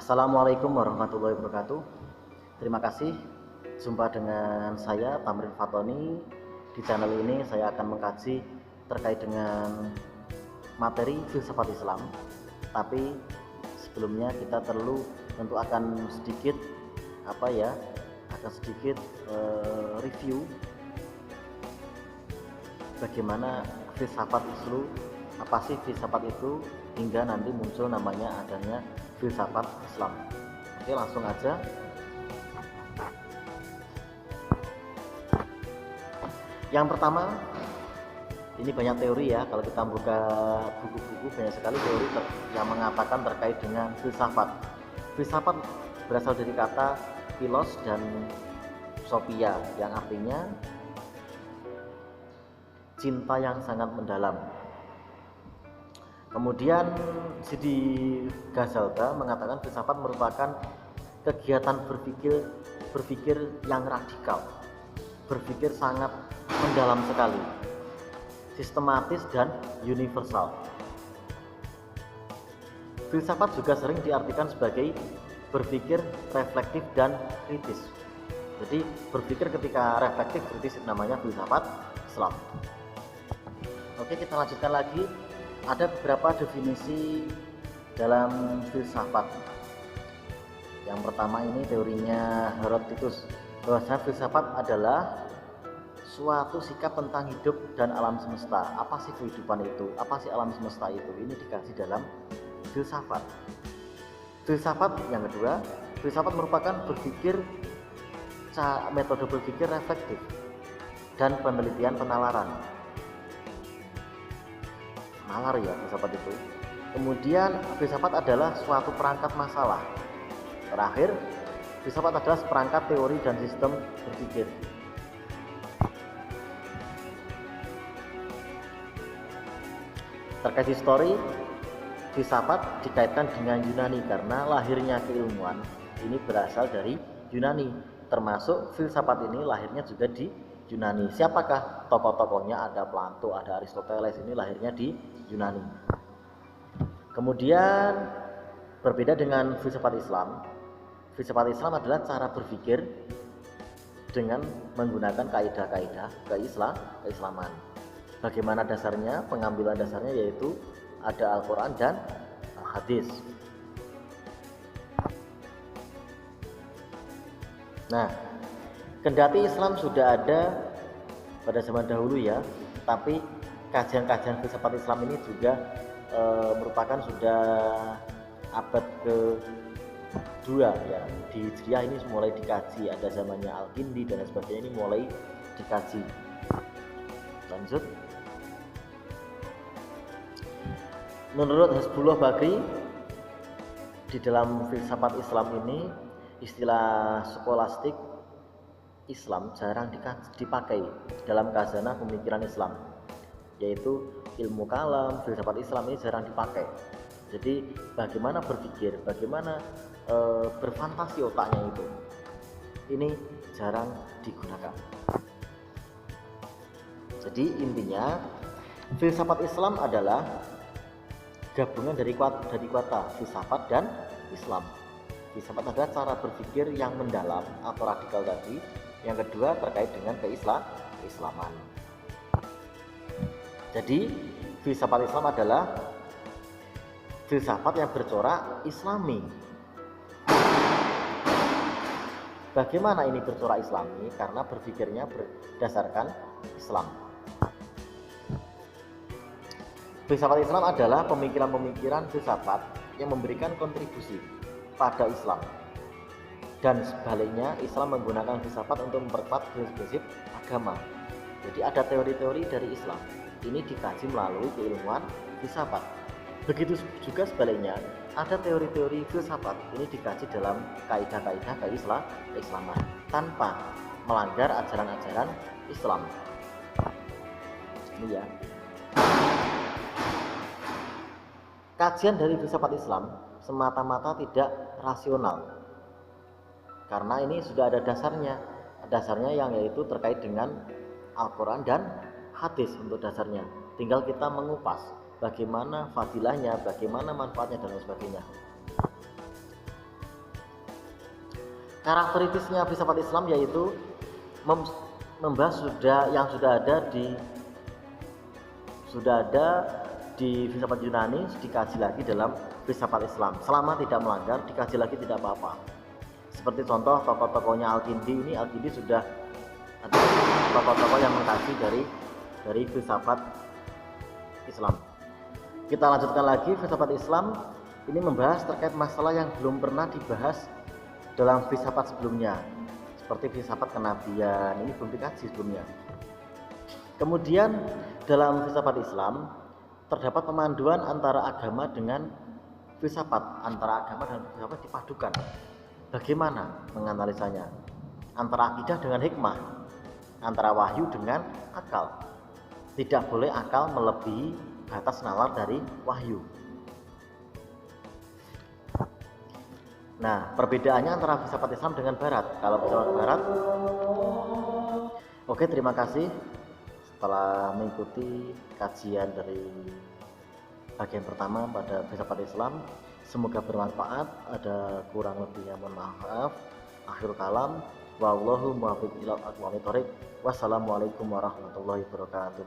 Assalamualaikum warahmatullahi wabarakatuh. Terima kasih. Jumpa dengan saya Tamrin Fatoni. Di channel ini saya akan mengkaji terkait dengan materi filsafat Islam. Tapi sebelumnya kita tentu akan sedikit review bagaimana filsafat itu, apa sih filsafat itu, hingga nanti muncul namanya adanya filsafat Islam. Oke, langsung aja. Yang pertama, ini banyak teori ya. Kalau kita buka buku-buku, banyak sekali teori yang mengatakan terkait dengan filsafat. Filsafat berasal dari kata philos dan sophia, yang artinya cinta yang sangat mendalam. Kemudian Sidi Ghazalba mengatakan filsafat merupakan kegiatan berpikir yang radikal, berpikir sangat mendalam sekali, sistematis dan universal. Filsafat juga sering diartikan sebagai berpikir reflektif dan kritis. Jadi berpikir ketika reflektif kritis namanya filsafat Islam. Oke, kita lanjutkan lagi. Ada beberapa definisi dalam filsafat. Yang pertama ini teorinya Herodotus, bahwa filsafat adalah suatu sikap tentang hidup dan alam semesta. Apa sih kehidupan itu? Apa sih alam semesta itu? Ini dikaji dalam filsafat. Filsafat yang kedua, filsafat merupakan metode berpikir reflektif dan penelitian penalaran. Nalar ya filsafat itu. Kemudian filsafat adalah suatu perangkat masalah. Terakhir, filsafat adalah perangkat teori dan sistem berpikir. Terkait histori, filsafat dikaitkan dengan Yunani karena lahirnya keilmuan ini berasal dari Yunani. Termasuk filsafat ini lahirnya juga di Yunani. Siapakah tokoh-tokohnya? Ada Plato, ada Aristoteles, ini lahirnya di Yunani. Kemudian berbeda dengan filsafat Islam. Filsafat Islam adalah cara berpikir dengan menggunakan kaidah-kaidah keislaman. Bagaimana dasarnya? Pengambilan dasarnya yaitu ada Al-Quran dan hadis. Nah, kendati Islam sudah ada pada zaman dahulu ya, tapi kajian-kajian filsafat Islam ini juga merupakan sudah abad ke-2 ya. Di Hijriah ini mulai dikaji, ada zamannya Al-Kindi dan sebagainya, ini mulai dikaji. Lanjut. Menurut Hasbullah Bakri, di dalam filsafat Islam ini istilah skolastik Islam jarang dipakai dalam khazanah pemikiran Islam, yaitu ilmu kalam. Filsafat Islam ini jarang dipakai. Jadi bagaimana berpikir, bagaimana berfantasi otaknya itu, ini jarang digunakan. Jadi intinya filsafat Islam adalah gabungan dari kata filsafat dan Islam. Filsafat adalah cara berpikir yang mendalam atau radikal tadi. Yang kedua terkait dengan keislaman. Jadi filsafat Islam adalah filsafat yang bercorak Islami. Bagaimana ini bercorak Islami? Karena berpikirnya berdasarkan Islam. Filsafat Islam adalah pemikiran-pemikiran filsafat yang memberikan kontribusi pada Islam. Dan sebaliknya, Islam menggunakan filsafat untuk memperkuat prinsip agama. Jadi ada teori-teori dari Islam. Ini dikaji melalui keilmuan filsafat. Begitu juga sebaliknya, ada teori-teori filsafat ini dikaji dalam kaidah-kaidah keislaman tanpa melanggar ajaran-ajaran Islam. Ini ya. Kajian dari filsafat Islam semata-mata tidak rasional, karena ini sudah ada dasarnya yang yaitu terkait dengan Al-Quran dan hadis untuk dasarnya. Tinggal kita mengupas bagaimana fadilahnya, bagaimana manfaatnya dan lain sebagainya. Karakteristiknya filsafat Islam yaitu membahas yang sudah ada di filsafat Yunani, dikaji lagi dalam filsafat Islam. Selama tidak melanggar, dikaji lagi tidak apa-apa. Seperti contoh tokoh-tokohnya Al-Kindi, sudah ada tokoh-tokoh yang mengkaji dari filsafat Islam. Kita lanjutkan lagi, filsafat Islam ini membahas terkait masalah yang belum pernah dibahas dalam filsafat sebelumnya, seperti filsafat kenabian, ini belum dikaji sebelumnya. Kemudian dalam filsafat Islam terdapat pemanduan antara agama dengan filsafat, antara agama dan filsafat dipadukan. Bagaimana menganalisanya? Antara akidah dengan hikmah, antara wahyu dengan akal. Tidak boleh akal melebihi batas nalar dari wahyu. Nah, perbedaannya antara filsafat Islam dengan Barat. Kalau filsafat Barat, oke, terima kasih setelah mengikuti kajian dari bagian pertama pada filsafat Islam. Semoga bermanfaat. Ada kurang lebihnya mohon maaf. Akhir kalam, wallahu muwaffiq ila aqwamit thoriq. Wassalamualaikum warahmatullahi wabarakatuh.